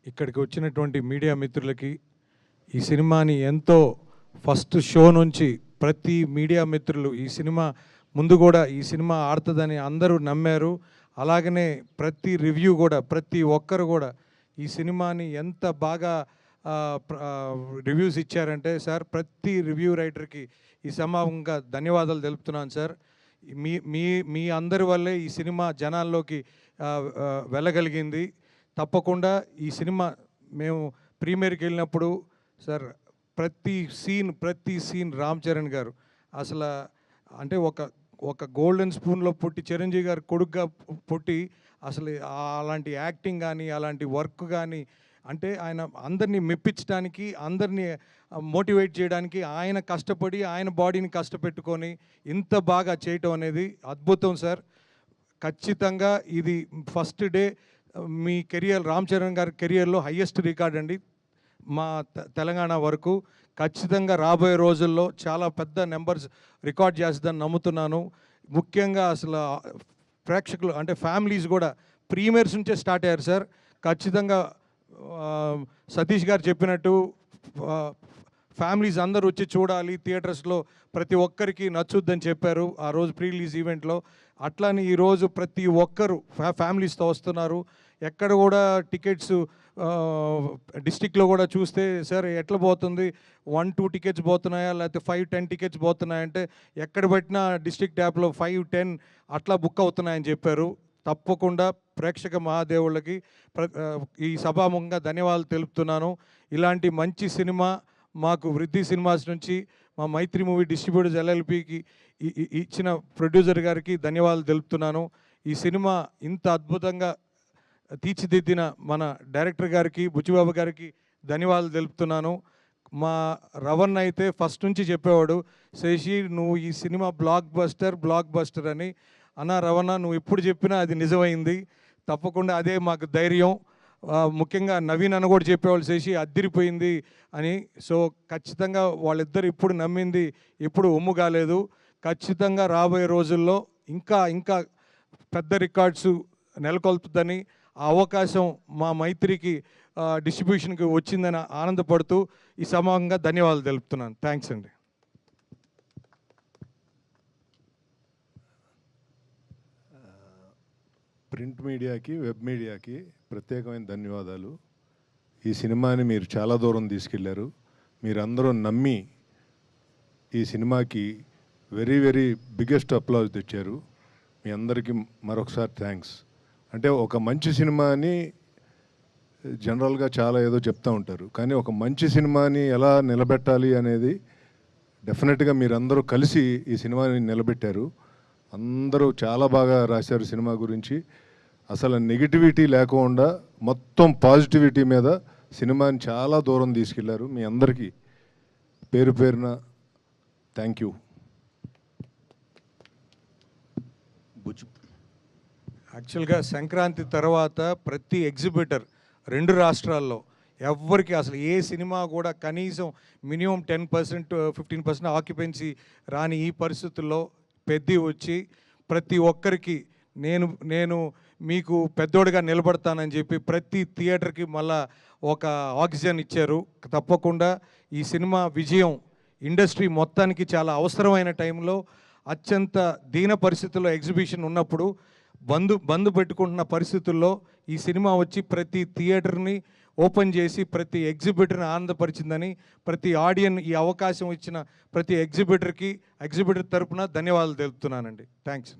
ఇక్కడికి వచ్చినటువంటి మీడియా మిత్రులకి ఈ సినిమాని ఎంతో ఫస్ట్ షో నుంచి ప్రతి మీడియా మిత్రులు ఈ సినిమా ముందు కూడా ఈ సినిమా ఆడుతుందని అందరూ నమ్మారు. అలాగనే ప్రతి రివ్యూ కూడా ప్రతి ఒక్కరు కూడా ఈ సినిమాని ఎంత బాగా రివ్యూస్ ఇచ్చారంటే సార్, ప్రతి రివ్యూ రైటర్కి ఈ సమానంగా ధన్యవాదాలు తెలుపుతున్నాను సార్. మీ మీ మీ అందరి వల్లే ఈ సినిమా జనాల్లోకి వెళ్ళగలిగింది. తప్పకుండా ఈ సినిమా మేము ప్రీమియర్కి వెళ్ళినప్పుడు సార్ ప్రతి సీన్ రామ్ చరణ్ గారు అసలు అంటే ఒక గోల్డెన్ స్పూన్లో పుట్టి చిరంజీవి గారు కొడుకుగా పుట్టి అసలు అలాంటి యాక్టింగ్ కానీ అలాంటి వర్క్ కానీ అంటే ఆయన అందరినీ మెప్పించడానికి అందరినీ మోటివేట్ చేయడానికి ఆయన కష్టపడి ఆయన బాడీని కష్టపెట్టుకొని ఇంత బాగా చేయటం అనేది అద్భుతం సార్. ఖచ్చితంగా ఇది ఫస్ట్ డే మీ కెరియర్ రామ్ చరణ్ గారి కెరియర్లో హయ్యెస్ట్ రికార్డ్ అండి మా తెలంగాణ వరకు. ఖచ్చితంగా రాబోయే రోజుల్లో చాలా పెద్ద నెంబర్స్ రికార్డ్ చేస్తుందని నమ్ముతున్నాను. ముఖ్యంగా అసలు ప్రేక్షకులు అంటే ఫ్యామిలీస్ కూడా ప్రీమియర్స్ నుంచే స్టార్ట్ అయ్యారు సార్. ఖచ్చితంగా సతీష్ గారు చెప్పినట్టు ఫ్యామిలీస్ అందరూ వచ్చి చూడాలి, థియేటర్స్లో ప్రతి ఒక్కరికి నచ్చుద్దని చెప్పారు ఆ రోజు ప్రీ రిలీజ్ ఈవెంట్లో. అట్లానే ఈరోజు ప్రతి ఒక్కరు ఫ్యామిలీస్తో వస్తున్నారు. ఎక్కడ కూడా టికెట్స్ డిస్టిక్లో కూడా చూస్తే సార్ ఎట్లా పోతుంది, 1-2 టికెట్స్ పోతున్నాయా లేకపోతే 5-10 టికెట్స్ పోతున్నాయంటే ఎక్కడ పెట్టినా డిస్ట్రిక్ట్ యాప్లో 5-10 అట్లా బుక్ అవుతున్నాయని చెప్పారు. తప్పకుండా ప్రేక్షక మహాదేవుళ్ళకి ఈ సభాముఖంగా ధన్యవాదాలు తెలుపుతున్నాను. ఇలాంటి మంచి సినిమా మాకు వృద్ధి సినిమాస్ నుంచి మా మైత్రి మూవీ డిస్ట్రిబ్యూటర్స్ ఎల్ఎల్పికి ఇచ్చిన ప్రొడ్యూసర్ గారికి ధన్యవాదాలు తెలుపుతున్నాను. ఈ సినిమా ఇంత అద్భుతంగా తీర్చిదిద్దిన మన డైరెక్టర్ గారికి బుచ్చిబాబు గారికి ధన్యవాదాలు తెలుపుతున్నాను. మా రవణ్ అయితే ఫస్ట్ నుంచి చెప్పేవాడు, శశి నువ్వు ఈ సినిమా బ్లాక్ బస్టర్ అని. అన్న రవణ నువ్వు ఎప్పుడు చెప్పినా అది నిజమైంది. తప్పకుండా అదే మాకు ధైర్యం. ముఖ్యంగా నవీన్ అన్న కూడా చెప్పేవాళ్ళు శశి అద్దిరిపోయింది అని. సో ఖచ్చితంగా వాళ్ళిద్దరు ఇప్పుడు నమ్మింది ఎప్పుడు ఒమ్ము కాలేదు. ఖచ్చితంగా రాబోయే రోజుల్లో ఇంకా ఇంకా పెద్ద రికార్డ్స్ నెలకొల్పుతుందని ఆ అవకాశం మా మైత్రికి డిస్ట్రిబ్యూషన్కి వచ్చిందని ఆనందపడుతూ ఈ సమానంగా ధన్యవాదాలు తెలుపుతున్నాను. థ్యాంక్స్ అండి. ప్రింట్ మీడియాకి వెబ్ మీడియాకి ప్రత్యేకమైన ధన్యవాదాలు. ఈ సినిమాని మీరు చాలా దూరం తీసుకెళ్లారు. మీరందరూ నమ్మి ఈ సినిమాకి వెరీ వెరీ బిగ్గెస్ట్ అప్లాజ్ తెచ్చారు. మీ అందరికీ మరొకసారి థ్యాంక్స్. అంటే ఒక మంచి సినిమాని జనరల్గా చాలా ఏదో చెప్తూ ఉంటారు, కానీ ఒక మంచి సినిమాని ఎలా నిలబెట్టాలి అనేది డెఫినెట్గా మీరందరూ కలిసి ఈ సినిమాని నిలబెట్టారు. అందరూ చాలా బాగా రాశారు సినిమా గురించి. అసలు నెగిటివిటీ లేకుండా మొత్తం పాజిటివిటీ మీద సినిమాని చాలా దూరం తీసుకెళ్లారు. మీ అందరికీ పేరు పేరున థ్యాంక్ యూ. యాక్చువల్గా సంక్రాంతి తర్వాత ప్రతి ఎగ్జిబిటర్ 2 రాష్ట్రాల్లో ఎవ్వరికి అసలు ఏ సినిమా కూడా కనీసం మినిమం 10%-15% ఆక్యుపెన్సీ రాని ఈ పరిస్థితుల్లో పెద్ద వచ్చి ప్రతి ఒక్కరికి నేను మీకు పెద్దోడిగా నిలబడతానని చెప్పి ప్రతి థియేటర్కి మళ్ళా ఒక ఆక్సిజన్ ఇచ్చారు. తప్పకుండా ఈ సినిమా విజయం ఇండస్ట్రీ మొత్తానికి చాలా అవసరమైన టైంలో అత్యంత దీన పరిస్థితుల్లో ఎగ్జిబిషన్ ఉన్నప్పుడు బంద్ పెట్టుకుంటున్న పరిస్థితుల్లో ఈ సినిమా వచ్చి ప్రతి థియేటర్ని ఓపెన్ చేసి ప్రతి ఎగ్జిబిటర్ని ఆనందపరిచిందని ప్రతి ఆడియన్ ఈ అవకాశం ఇచ్చిన ప్రతి ఎగ్జిబిటర్ తరపున ధన్యవాదాలు తెలుపుతున్నానండి. థ్యాంక్స్.